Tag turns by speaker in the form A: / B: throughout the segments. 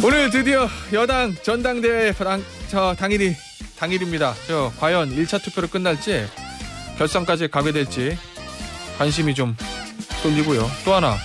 A: 오늘 드디어 여당 전당대회 당일입니다. 과연 1차 투표로 끝날지 결선까지 가게 될지 관심이 좀 쏠리고요. 또 하나,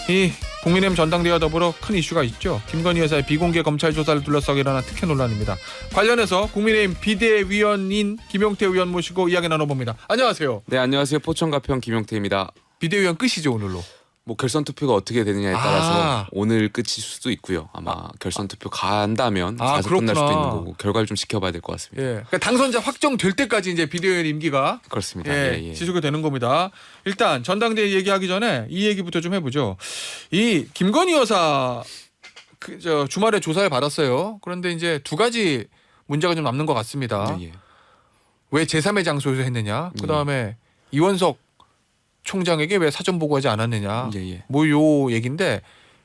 A: 이 국민의힘 전당대회와 더불어 큰 이슈가 있죠. 김건희 여사의 비공개 검찰 조사를 둘러싸고 일어난 특혜 논란입니다. 관련해서 국민의힘 비대위원인 김용태 의원 모시고 이야기 나눠봅니다. 안녕하세요.
B: 네, 안녕하세요. 포천가평 김용태입니다.
A: 비대위원 끝이죠, 오늘로.
B: 뭐 결선 투표가 어떻게 되느냐에 따라서 오늘 끝일 수도 있고요. 아마 결선 투표 간다면 가서 끝날 수도 있는 거고 결과를 좀 지켜봐야 될 것 같습니다.
A: 예, 그러니까 당선자 확정될 때까지 이제 비대위원 임기가
B: 그렇습니다.
A: 예. 지속이 되는 겁니다. 일단 전당대회 얘기하기 전에 이 얘기부터 좀 해보죠. 이 김건희 여사 주말에 조사를 받았어요. 그런데 이제 두 가지 문제가 좀 남는 것 같습니다. 왜 제3의 장소에서 했느냐? 그 다음에 이원석 총장에게 왜 사전 보고하지 않았느냐? 뭐 요 얘기인데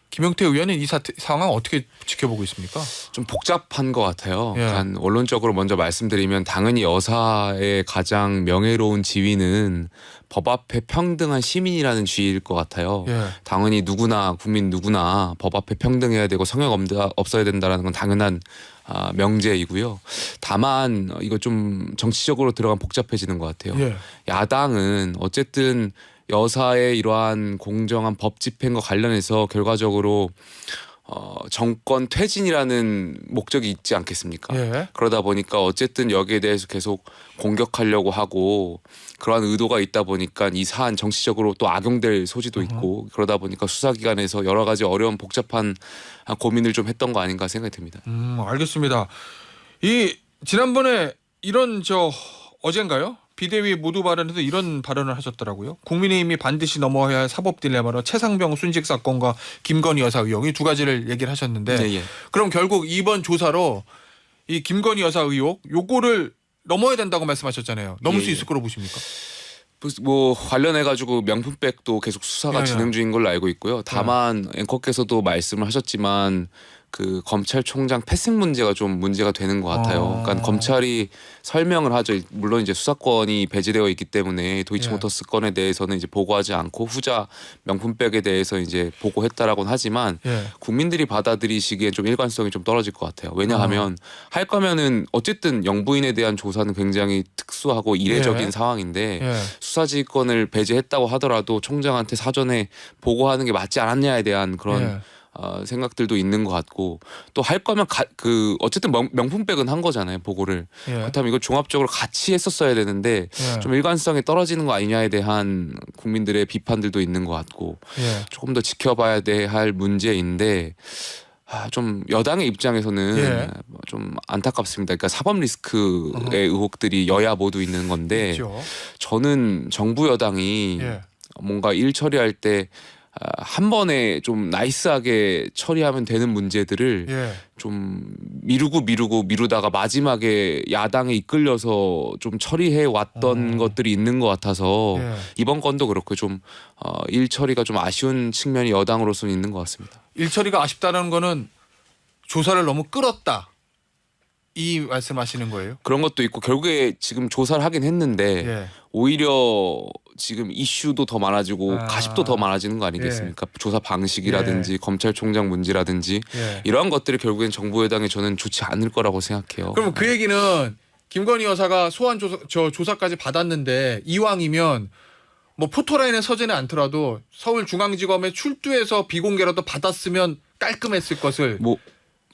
A: 김용태 의원은 이 상황 어떻게 지켜보고 있습니까?
B: 좀 복잡한 것 같아요. 원론적으로 먼저 말씀드리면 당연히 여사의 가장 명예로운 지위는 법 앞에 평등한 시민이라는 지위일 것 같아요. 당연히 누구나 국민 누구나 법 앞에 평등해야 되고 성역 없어야 된다는 건 당연한 명제이고요. 다만 이거 좀 정치적으로 들어가면 복잡해지는 것 같아요. 야당은 어쨌든 여사의 이러한 공정한 법 집행과 관련해서 결과적으로 정권 퇴진이라는 목적이 있지 않겠습니까? 그러다 보니까 어쨌든 여기에 대해서 계속 공격하려고 하고 그러한 의도가 있다 보니까 이 사안 정치적으로 또 악용될 소지도 있고 그러다 보니까 수사기관에서 여러 가지 어려운 복잡한 고민을 좀 했던 거 아닌가 생각이 듭니다.
A: 알겠습니다. 이 지난번에 이런 어젠가요? 비대위 모두 발언에서 이런 발언을 하셨더라고요. 국민의힘이 반드시 넘어야 할 사법 딜레마로 최상병 순직 사건과 김건희 여사 의혹 이 두 가지를 얘기를 하셨는데 그럼 결국 이번 조사로 이 김건희 여사 의혹 요거를 넘어야 된다고 말씀하셨잖아요. 넘을 수 있을 거로 보십니까?
B: 뭐 관련해가지고 명품백도 계속 수사가 진행 중인 걸로 알고 있고요. 다만 앵커께서도 말씀을 하셨지만 그 검찰총장 패싱 문제가 좀 문제가 되는 것 같아요. 그러니까 검찰이 설명을 하죠. 물론 이제 수사권이 배제되어 있기 때문에 도이치모터스 건에 대해서는 이제 보고하지 않고 후자 명품백에 대해서 이제 보고했다라고는 하지만 국민들이 받아들이시기에 좀 일관성이 좀 떨어질 것 같아요. 왜냐하면 할 거면은 어쨌든 영부인에 대한 조사는 굉장히 특수하고 이례적인 상황인데 수사지휘권을 배제했다고 하더라도 총장한테 사전에 보고하는 게 맞지 않았냐에 대한 그런 생각들도 있는 것 같고 또 할 거면 어쨌든 명품백은 한 거잖아요. 보고를. 그렇다면 이걸 종합적으로 같이 했었어야 되는데 좀 일관성이 떨어지는 거 아니냐에 대한 국민들의 비판들도 있는 것 같고 조금 더 지켜봐야 할 문제인데 좀 여당의 입장에서는 좀 안타깝습니다. 그러니까 사법 리스크의 의혹들이 여야 모두 있는 건데 저는 정부 여당이 뭔가 일 처리할 때 한 번에 좀 나이스하게 처리하면 되는 문제들을 좀 미루다가 마지막에 야당에 이끌려서 좀 처리해 왔던 것들이 있는 것 같아서 이번 건도 그렇고 좀 일 처리가 좀 아쉬운 측면이 여당으로서는 있는 것 같습니다.
A: 일 처리가 아쉽다는 거는 조사를 너무 끌었다. 이 말씀하시는 거예요?
B: 그런 것도 있고 결국에 지금 조사를 하긴 했는데 오히려 지금 이슈도 더 많아지고 가십도 더 많아지는 거 아니겠습니까? 조사 방식이라든지 검찰총장 문제라든지 이러한 것들이 결국엔 정부 여당에 저는 좋지 않을 거라고 생각해요.
A: 그럼 그 얘기는 김건희 여사가 소환 조사까지 받았는데 이왕이면 뭐 포토라인에 서지는 않더라도 서울중앙지검에 출두해서 비공개라도 받았으면 깔끔했을 것을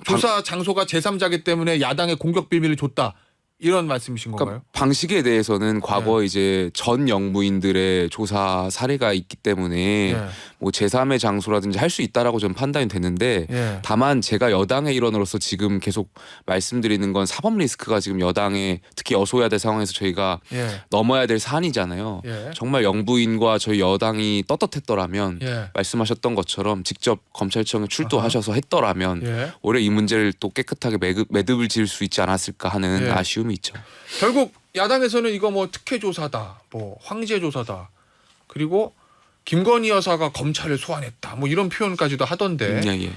A: 조사 장소가 제3자기 때문에 야당의 공격 비밀을 줬다. 이런 말씀이신 건가요?
B: 그러니까 방식에 대해서는 과거 이제 전 영부인들의 조사 사례가 있기 때문에 뭐 제3의 장소라든지 할 수 있다라고 저는 판단이 되는데 다만 제가 여당의 일원으로서 지금 계속 말씀드리는 건 사법 리스크가 지금 여당에 특히 여소야 될 상황에서 저희가 넘어야 될 사안이잖아요. 정말 영부인과 저희 여당이 떳떳했더라면 말씀하셨던 것처럼 직접 검찰청에 출두하셔서 했더라면 올해 이 문제를 또 깨끗하게 매듭을 지을 수 있지 않았을까 하는 아쉬움이 있죠.
A: 결국 야당에서는 이거 뭐 특혜 조사다, 뭐 황제 조사다, 그리고 김건희 여사가 검찰을 소환했다, 뭐 이런 표현까지도 하던데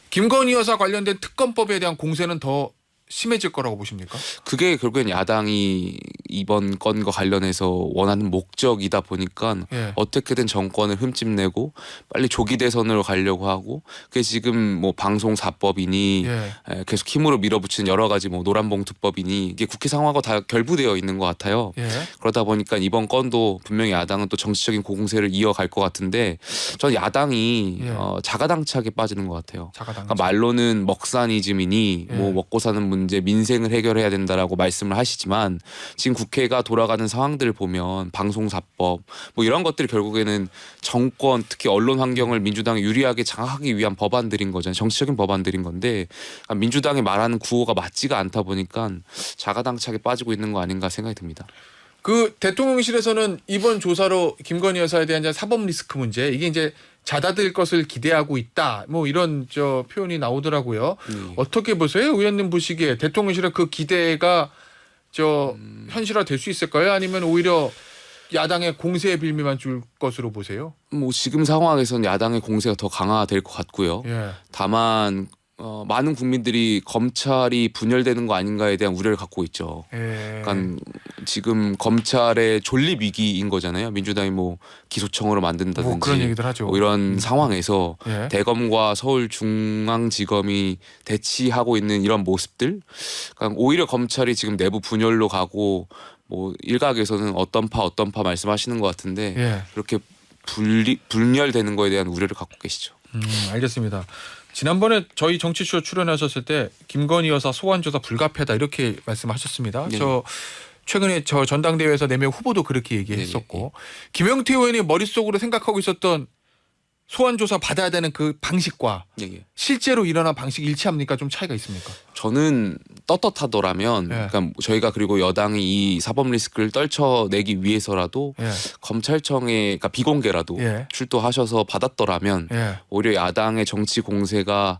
A: 김건희 여사 관련된 특검법에 대한 공세는 더 심해질 거라고 보십니까?
B: 그게 결국엔 야당이 이번 건과 관련해서 원하는 목적이다 보니까
A: 예.
B: 어떻게든 정권을 흠집내고 빨리 조기 대선으로 가려고 하고 그게 지금 뭐 방송사법이니
A: 예.
B: 계속 힘으로 밀어붙이는 여러 가지 뭐 노란봉투법이니 이게 국회 상황하고 다 결부되어 있는 것 같아요.
A: 예.
B: 그러다 보니까 이번 건도 분명히 야당은 또 정치적인 공세를 이어갈 것 같은데 저는 야당이
A: 예.
B: 자가당착에 빠지는 것 같아요.
A: 자가당.
B: 그러니까 말로는 먹사니즘이니
A: 예.
B: 뭐 먹고 사는 문제 민생을 해결해야 된다라고 말씀을 하시지만 지금 국회가 돌아가는 상황들을 보면 방송사법 뭐 이런 것들이 결국에는 정권 특히 언론 환경을 민주당에 유리하게 장악하기 위한 법안들인 거잖아요. 정치적인 법안들인 건데 그러니까 민주당이 말하는 구호가 맞지가 않다 보니까 자가당착에 빠지고 있는 거 아닌가 생각이 듭니다.
A: 그 대통령실에서는 이번 조사로 김건희 여사에 대한 이제 사법 리스크 문제 이게 이제 잦아들 것을 기대하고 있다. 뭐 이런 저 표현이 나오더라고요. 어떻게 보세요, 의원님 보시기에 대통령실의 그 기대가 저 현실화될 수 있을까요? 아니면 오히려 야당의 공세의 빌미만 줄 것으로 보세요?
B: 뭐 지금 상황에서는 야당의 공세가 더 강화될 것 같고요.
A: 예.
B: 다만 많은 국민들이 검찰이 분열되는 거 아닌가에 대한 우려를 갖고 있죠.
A: 예.
B: 그러니까 지금 검찰의 존립 위기인 거잖아요. 민주당이 뭐 기소청으로 만든다든지
A: 뭐 그런 얘기들 하죠.
B: 뭐 이런 상황에서
A: 예.
B: 대검과 서울중앙지검이 대치하고 있는 이런 모습들, 그러니까 오히려 검찰이 지금 내부 분열로 가고 뭐 일각에서는 어떤 파 말씀하시는 것 같은데
A: 예.
B: 그렇게 분열되는 거에 대한 우려를 갖고 계시죠.
A: 알겠습니다. 지난번에 저희 정치쇼 출연하셨을 때 김건희 여사 소환 조사 불가피하다 이렇게 말씀하셨습니다.
B: 네.
A: 저 최근에 저 전당대회에서 4명 후보도 그렇게 얘기했었고 김영태 의원이 머릿속으로 생각하고 있었던 소환 조사 받아야 되는 그 방식과
B: 예.
A: 실제로 일어난 방식이 일치합니까? 좀 차이가 있습니까?
B: 저는 떳떳하더라면
A: 예.
B: 그러니까 저희가 그리고 여당이 이 사법 리스크를 떨쳐내기 위해서라도
A: 예.
B: 검찰청에 그러니까 비공개라도
A: 예.
B: 출두하셔서 받았더라면
A: 예.
B: 오히려 야당의 정치 공세가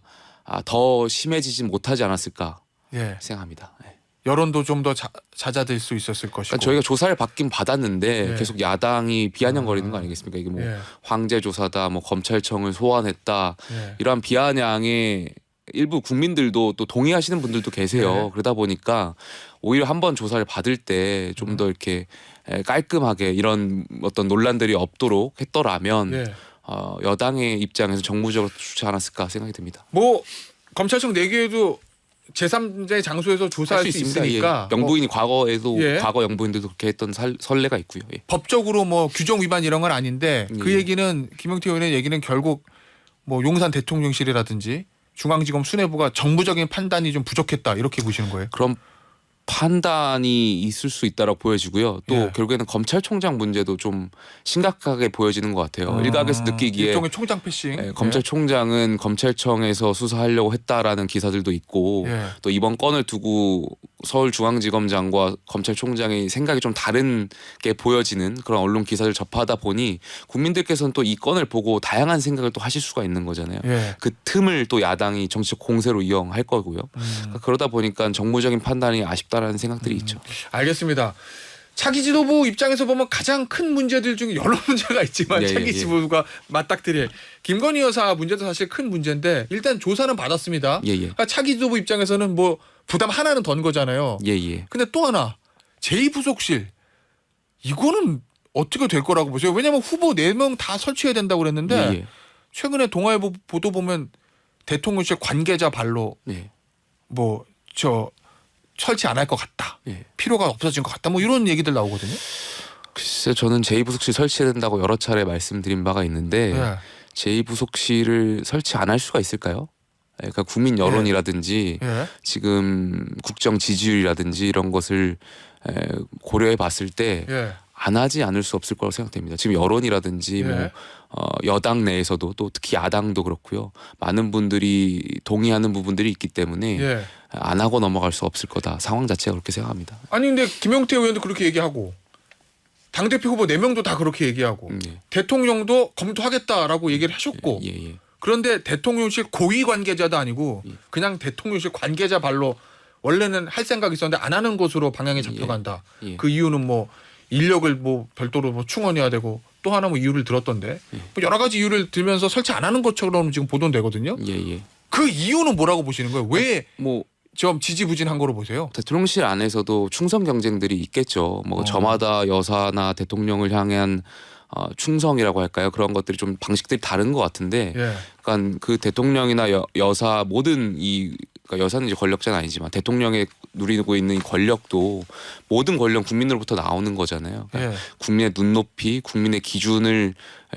B: 더 심해지지 못하지 않았을까
A: 예.
B: 생각합니다. 예.
A: 여론도 좀 더 잦아들 수 있었을 것이고.
B: 그러니까 저희가 조사를 받긴 받았는데
A: 예.
B: 계속 야당이 비아냥거리는 거 아니겠습니까? 이게 뭐
A: 예.
B: 황제 조사다, 뭐 검찰청을 소환했다
A: 예.
B: 이러한 비아냥에 일부 국민들도 또 동의하시는 분들도 계세요.
A: 네.
B: 그러다 보니까 오히려 한번 조사를 받을 때 좀 더 이렇게 깔끔하게 이런 어떤 논란들이 없도록 했더라면
A: 예.
B: 여당의 입장에서 정무적으로 좋지 않았을까 생각이 듭니다.
A: 뭐 검찰청 내기에도 제3의 장소에서 조사할 수 있으니까
B: 예. 영부인이 과거에도
A: 예.
B: 과거 영부인들도 그렇게 했던 선례가 있고요. 예.
A: 법적으로 뭐 규정 위반 이런 건 아닌데 그
B: 예.
A: 얘기는 김영태 의원의 얘기는 결국 뭐 용산 대통령실이라든지 중앙지검 수뇌부가 정부적인 판단이 좀 부족했다 이렇게 보시는 거예요.
B: 그럼 판단이 있을 수 있다라고 보여지고요. 또
A: 예.
B: 결국에는 검찰총장 문제도 좀 심각하게 보여지는 것 같아요. 일각에서 느끼기에
A: 일종의 총장 패싱.
B: 예, 검찰총장은 검찰청에서 수사하려고 했다라는 기사들도 있고
A: 예.
B: 또 이번 건을 두고 서울중앙지검장과 검찰총장의 생각이 좀 다른 게 보여지는 그런 언론 기사를 접하다 보니 국민들께서는 또 이 건을 보고 다양한 생각을 또 하실 수가 있는 거잖아요.
A: 예.
B: 그 틈을 또 야당이 정치적 공세로 이용할 거고요. 그러다 보니까 정무적인 판단이 아쉽다라는 생각들이 있죠.
A: 알겠습니다. 차기 지도부 입장에서 보면 가장 큰 문제들 중에 여러 문제가 있지만
B: 예,
A: 차기
B: 예.
A: 지도부가 맞닥뜨릴 김건희 여사 문제도 사실 큰 문제인데 일단 조사는 받았습니다.
B: 예예.
A: 그러니까 차기 지도부 입장에서는 뭐 부담 하나는 던 거잖아요.
B: 예예.
A: 근데 또 하나 제2부속실 이거는 어떻게 될 거라고 보세요? 왜냐하면 후보 4명 다 설치해야 된다고 그랬는데
B: 예예.
A: 최근에 동아일보 보도 보면 대통령실 관계자 발로
B: 예.
A: 뭐 저 설치 안 할 것 같다.
B: 예.
A: 필요가 없어진 것 같다. 뭐 이런 얘기들 나오거든요.
B: 글쎄 저는 제2부속실 설치해야 된다고 여러 차례 말씀드린 바가 있는데
A: 예.
B: 제2부속실을 설치 안 할 수가 있을까요? 그러니까 국민 여론이라든지
A: 예.
B: 지금 국정 지지율이라든지 이런 것을 고려해 봤을 때
A: 예.
B: 안 하지 않을 수 없을 거라고 생각됩니다. 지금 여론이라든지
A: 예.
B: 뭐 여당 내에서도 또 특히 야당도 그렇고요. 많은 분들이 동의하는 부분들이 있기 때문에
A: 예.
B: 안 하고 넘어갈 수 없을 거다. 상황 자체가 그렇게 생각합니다.
A: 아니 근데 김용태 의원도 그렇게 얘기하고 당대표 후보 4명도 다 그렇게 얘기하고
B: 예.
A: 대통령도 검토하겠다라고 얘기를 하셨고
B: 예.
A: 그런데 대통령실 고위 관계자도 아니고 그냥 대통령실 관계자 발로 원래는 할 생각이 있었는데 안 하는 것으로 방향이 잡혀간다.
B: 예.
A: 그 이유는 뭐 인력을 뭐 별도로 뭐 충원해야 되고 또 하나 뭐 이유를 들었던데 뭐 여러 가지 이유를 들면서 설치 안 하는 것처럼 지금 보도되거든요.
B: 예.
A: 그 이유는 뭐라고 보시는 거예요? 왜
B: 뭐
A: 좀 지지부진한 거로 보세요.
B: 대통령실 안에서도 충성 경쟁들이 있겠죠. 뭐 저마다 여사나 대통령을 향한 충성이라고 할까요? 그런 것들이 좀 방식들이 다른 것 같은데,
A: 예.
B: 그러니까 그 대통령이나 여사 모든 그러니까 여사는 이제 권력자는 아니지만 대통령의 누리고 있는 이 권력도 모든 권력 국민으로부터 나오는 거잖아요. 그러니까
A: 예.
B: 국민의 눈높이, 국민의 기준을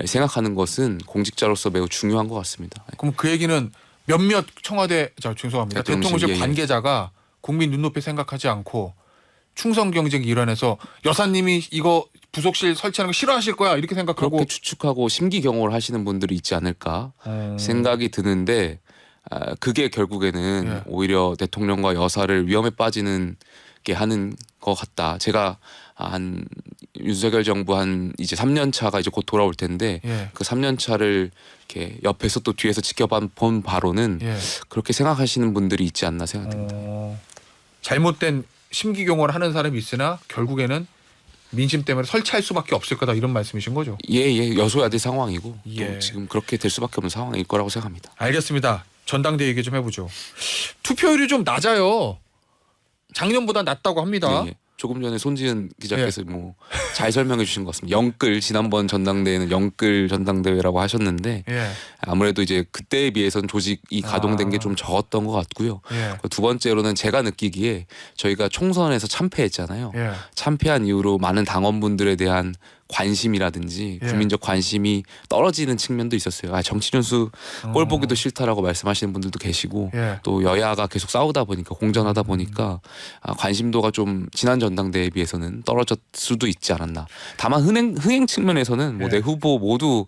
B: 생각하는 것은 공직자로서 매우 중요한 것 같습니다.
A: 그럼 그 얘기는 몇몇 청와대 죄송합니다.
B: 대통령실,
A: 대통령실 관계자가 국민 눈높이 생각하지 않고 충성 경쟁 일환에서 여사님이 이거 부속실 설치하는 거 싫어하실 거야 이렇게 생각하고
B: 그렇게 추측하고 심기경호를 하시는 분들이 있지 않을까 생각이 드는데, 그게 결국에는
A: 예.
B: 오히려 대통령과 여사를 위험에 빠지는 게 하는 것 같다. 제가 한 윤석열 정부 한 이제 3년 차가 이제 곧 돌아올 텐데,
A: 예.
B: 그 3년 차를 이렇게 옆에서 또 뒤에서 지켜본 바로는
A: 예.
B: 그렇게 생각하시는 분들이 있지 않나 생각됩니다.
A: 잘못된 심기경호를 하는 사람이 있으나 결국에는 민심 때문에 설치할 수밖에 없을 거다 이런 말씀이신 거죠.
B: 예, 여소야대 상황이고
A: 예.
B: 또 지금 그렇게 될 수밖에 없는 상황일 거라고 생각합니다.
A: 알겠습니다. 전당대 얘기 좀 해보죠. 투표율이 좀 낮아요. 작년보다 낮다고 합니다.
B: 예. 조금 전에 손지은 기자께서 뭐 잘 설명해 주신 것 같습니다. 영끌, 지난번 전당대회는 영끌 전당대회라고 하셨는데,
A: 예.
B: 아무래도 이제 그때에 비해서는 조직이 가동된 게 좀 적었던 것 같고요.
A: 예.
B: 두 번째로는 제가 느끼기에 저희가 총선에서 참패했잖아요.
A: 예.
B: 참패한 이후로 많은 당원분들에 대한 관심이라든지
A: 예.
B: 국민적 관심이 떨어지는 측면도 있었어요. 정치 전수 꼴 보기도 싫다라고 말씀하시는 분들도 계시고,
A: 예.
B: 또 여야가 계속 싸우다 보니까 공전하다 보니까 관심도가 좀 지난 전당대회에 비해서는 떨어질 수도 있지 않았나. 다만 흥행 측면에서는 뭐
A: 예.
B: 내 후보 모두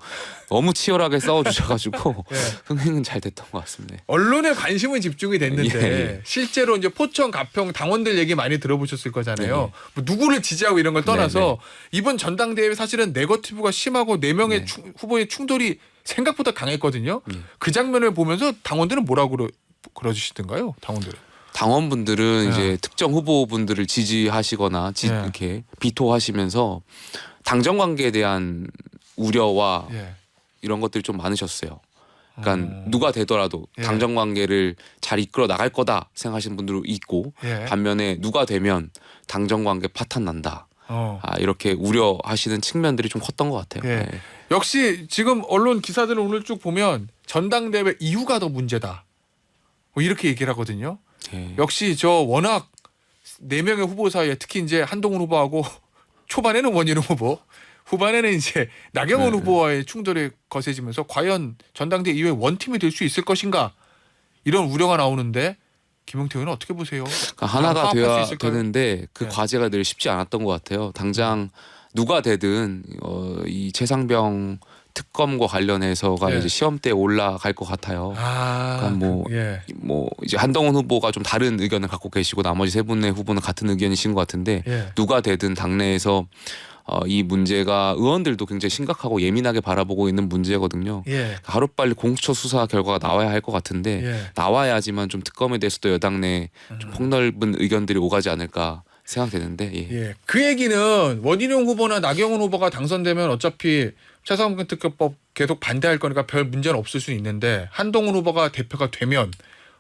B: 너무 치열하게 싸워주셔가지고
A: 예.
B: 흥행은 잘 됐던 것 같습니다.
A: 언론에 관심은 집중이 됐는데
B: 예.
A: 실제로 이제 포천 가평 당원들 얘기 많이 들어보셨을 거잖아요.
B: 네.
A: 뭐 누구를 지지하고 이런 걸 떠나서
B: 네, 네.
A: 이번 전당대회 사실은 네거티브가 심하고 4명의
B: 네.
A: 후보의 충돌이 생각보다 강했거든요.
B: 네.
A: 그 장면을 보면서 당원들은 뭐라고 그러시던가요? 당원들은.
B: 당원분들은
A: 예.
B: 이제 특정 후보분들을 지지하시거나
A: 예.
B: 이렇게 비토하시면서 당정 관계에 대한 우려와
A: 예.
B: 이런 것들이 좀 많으셨어요. 그러니까 누가 되더라도
A: 예.
B: 당정 관계를 잘 이끌어 나갈 거다 생각하시는 분들도 있고,
A: 예.
B: 반면에 누가 되면 당정 관계 파탄 난다. 이렇게 우려하시는 측면들이 좀 컸던 것 같아요.
A: 예.
B: 네.
A: 역시 지금 언론 기사들을 오늘 쭉 보면 전당대회 이후가 더 문제다. 뭐 이렇게 얘기를 하거든요.
B: 예.
A: 역시 저 워낙 4명의 후보 사이에 특히 이제 한동훈 후보하고 초반에는 원희룡 후보, 후반에는 이제 나경원
B: 네.
A: 후보와의 충돌이 거세지면서 과연 전당대회 이후에 원팀이 될 수 있을 것인가 이런 우려가 나오는데 김용태 의원은 어떻게 보세요?
B: 그러니까 하나가
A: 화합할 수
B: 돼야
A: 있을까요?
B: 되는데 그
A: 네.
B: 과제가 늘 쉽지 않았던 것 같아요. 당장 누가 되든 이 최상병 특검과 관련해서가
A: 네.
B: 이제 시험대에 올라갈 것 같아요. 그러니까
A: 예.
B: 뭐 이제 한동훈 후보가 좀 다른 의견을 갖고 계시고 나머지 세 분의 후보는 같은 의견이신 것 같은데,
A: 예.
B: 누가 되든 당내에서 이 문제가 의원들도 굉장히 심각하고 예민하게 바라보고 있는 문제거든요.
A: 예.
B: 하루빨리 공수처 수사 결과가 나와야 할 것 같은데,
A: 예.
B: 나와야지만 좀 특검에 대해서도 여당 내 좀 폭넓은 의견들이 오가지 않을까 생각되는데, 예.
A: 예. 그 얘기는 원희룡 후보나 나경원 후보가 당선되면 어차피 최상병 특검법 계속 반대할 거니까 별 문제는 없을 수 있는데, 한동훈 후보가 대표가 되면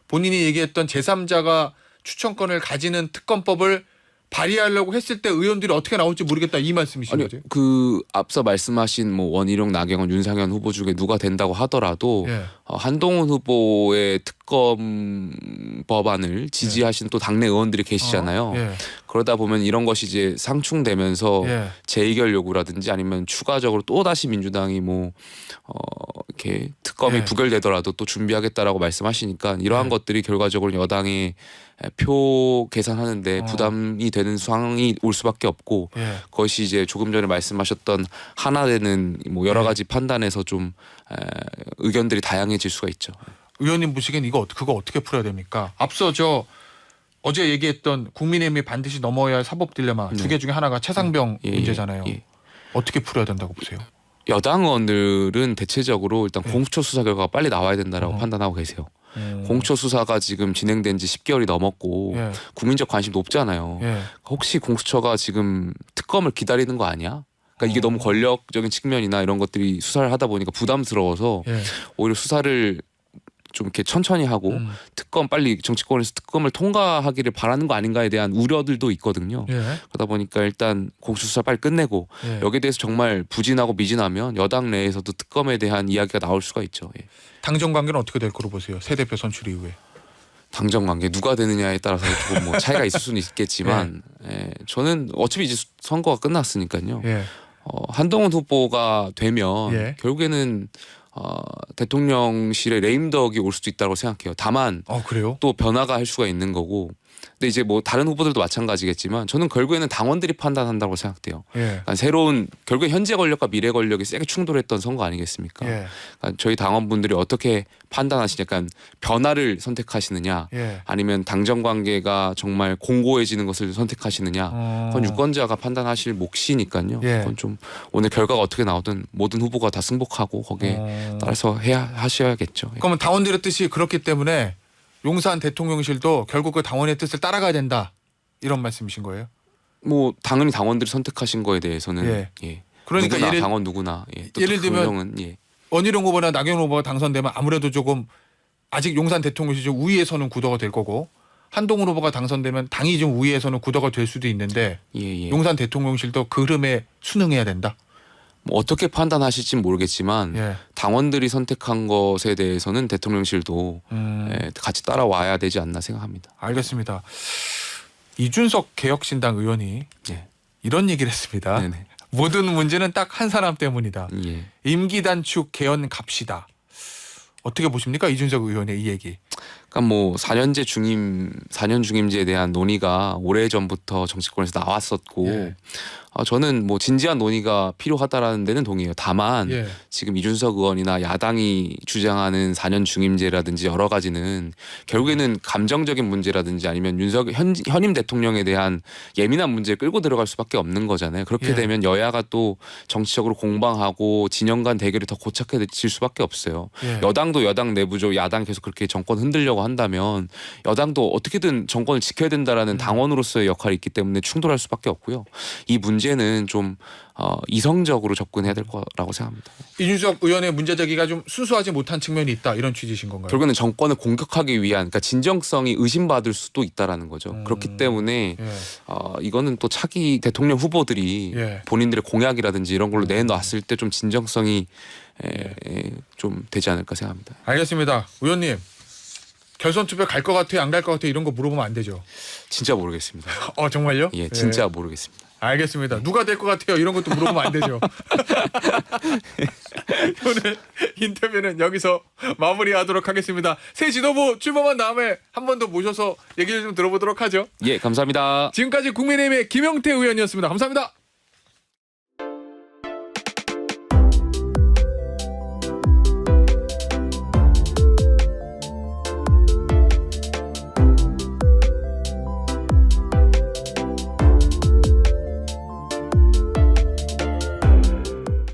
A: 본인이 얘기했던 제3자가 추천권을 가지는 특검법을 발의하려고 했을 때 의원들이 어떻게 나올지 모르겠다 이 말씀이신 거죠?
B: 그 앞서 말씀하신 뭐 원희룡, 나경원, 윤상현 후보 중에 누가 된다고 하더라도
A: 예.
B: 한동훈 후보의 특검 법안을 지지하신 또 당내 의원들이 계시잖아요.
A: 예.
B: 그러다 보면 이런 것이 이제 상충되면서
A: 예.
B: 재의결 요구라든지 아니면 추가적으로 또 다시 민주당이 뭐 이렇게 특검이
A: 예.
B: 부결되더라도 또 준비하겠다라고 말씀하시니까 이러한
A: 예.
B: 것들이 결과적으로 여당이 표 계산하는데 부담이 되는 상황이 올 수밖에 없고,
A: 예.
B: 그것이 이제 조금 전에 말씀하셨던 하나 되는 뭐 여러
A: 예.
B: 가지 판단에서 좀 의견들이 다양해질 수가 있죠.
A: 의원님 보시기엔 그거 어떻게 풀어야 됩니까? 앞서 어제 얘기했던 국민의힘이 반드시 넘어야 할 사법 딜레마 두 개 중에 하나가 최상병 문제잖아요.
B: 예.
A: 어떻게 풀어야 된다고 보세요?
B: 여당 의원들은 대체적으로 일단 공수처 수사 결과가 빨리 나와야 된다라고 판단하고 계세요. 공수처 수사가 지금 진행된 지 10개월이 넘었고
A: 예.
B: 국민적 관심 높잖아요.
A: 예.
B: 혹시 공수처가 지금 특검을 기다리는 거 아니야? 그러니까 이게 너무 권력적인 측면이나 이런 것들이 수사를 하다 보니까 부담스러워서
A: 예.
B: 오히려 수사를 좀 이렇게 천천히 하고 특검 빨리 정치권에서 특검을 통과하기를 바라는 거 아닌가에 대한 우려들도 있거든요.
A: 예.
B: 그러다 보니까 일단 공수수사 빨리 끝내고
A: 예.
B: 여기에 대해서 정말 부진하고 미진하면 여당 내에서도 특검에 대한 이야기가 나올 수가 있죠. 예.
A: 당정 관계는 어떻게 될 거로 보세요? 새 대표 선출 이후에.
B: 당정 관계 누가 되느냐에 따라서 조금 뭐 차이가 있을 수는 있겠지만 예, 저는 어차피 이제 선거가 끝났으니까요.
A: 예.
B: 한동훈 후보가 되면
A: 예.
B: 결국에는 대통령실에 레임덕이 올 수도 있다고 생각해요. 다만
A: 그래요?
B: 또 변화가 할 수가 있는 거고. 근데 이제 뭐 다른 후보들도 마찬가지겠지만 저는 결국에는 당원들이 판단한다고 생각돼요.
A: 예.
B: 그러니까 새로운 결국에 현재 권력과 미래 권력이 세게 충돌했던 선거 아니겠습니까?
A: 예.
B: 그러니까 저희 당원분들이 어떻게 판단하시냐, 약간 변화를 선택하시느냐,
A: 예.
B: 아니면 당정 관계가 정말 공고해지는 것을 선택하시느냐, 그건 유권자가 판단하실 몫이니까요.
A: 예.
B: 그건 좀 오늘 결과가 어떻게 나오든 모든 후보가 다 승복하고 거기에 따라서 하셔야겠죠. 예.
A: 그러면 당원들의 뜻이 그렇기 때문에 용산 대통령실도 결국 그 당원의 뜻을 따라가야 된다 이런 말씀이신 거예요?
B: 뭐 당연히 당원들이 선택하신 거에 대해서는
A: 예.
B: 예.
A: 그러니까
B: 누구나, 당원 누구나 또
A: 예를 들면
B: 당정은, 예.
A: 원희룡 후보나 나경원 후보가 당선되면 아무래도 조금 아직 용산 대통령실 좀 우위에서는 구도가 될 거고 한동훈 후보가 당선되면 당이 좀 우위에서는 구도가 될 수도 있는데
B: 예.
A: 용산 대통령실도 그 흐름에 순응해야 된다.
B: 뭐 어떻게 판단하실지는 모르겠지만
A: 예.
B: 당원들이 선택한 것에 대해서는 대통령실도 같이 따라와야 되지 않나 생각합니다.
A: 알겠습니다. 이준석 개혁신당 의원이
B: 예.
A: 이런 얘기를 했습니다.
B: 네네.
A: 모든 문제는 딱 한 사람 때문이다.
B: 예.
A: 임기 단축 개헌 갑시다. 어떻게 보십니까? 이준석 의원의 이 얘기.
B: 그러니까 뭐 4년 중임제에 대한 논의가 오래전부터 정치권에서 나왔었고
A: 예.
B: 저는 뭐 진지한 논의가 필요하다라는 데는 동의해요. 다만
A: 예.
B: 지금 이준석 의원이나 야당이 주장하는 4년 중임제라든지 여러 가지는 결국에는 감정적인 문제라든지 아니면 현임 대통령에 대한 예민한 문제를 끌고 들어갈 수밖에 없는 거잖아요. 그렇게
A: 예.
B: 되면 여야가 또 정치적으로 공방하고 진영 간 대결이 더 고착해질 수밖에 없어요.
A: 예.
B: 여당도 여당 내부죠. 야당 계속 그렇게 정권 흔들려고 한다면 여당도 어떻게든 정권을 지켜야 된다라는 당원으로서의 역할이 있기 때문에 충돌할 수밖에 없고요. 이 문제는 좀 이성적으로 접근해야 될 거라고 생각합니다.
A: 이준석 의원의 문제 제기가 좀 순수하지 못한 측면이 있다 이런 취지신 건가요?
B: 결국에는 정권을 공격하기 위한 그러니까 진정성이 의심받을 수도 있다라는 거죠. 그렇기 때문에
A: 예.
B: 이거는 또 차기 대통령 후보들이
A: 예.
B: 본인들의 공약이라든지 이런 걸로 내놨을 때 좀 진정성이 좀 되지 않을까 생각합니다.
A: 알겠습니다. 의원님 결선 투표 갈 것 같아요? 안 갈 것 같아요? 이런 거 물어보면 안 되죠.
B: 진짜 모르겠습니다.
A: 정말요?
B: 예, 진짜 모르겠습니다.
A: 알겠습니다. 누가 될 것 같아요? 이런 것도 물어보면 안 되죠. 오늘 인터뷰는 여기서 마무리하도록 하겠습니다. 새 지도부 출범한 다음에 한 번 더 모셔서 얘기를 좀 들어보도록 하죠.
B: 예, 감사합니다.
A: 지금까지 국민의힘의 김영태 의원이었습니다. 감사합니다.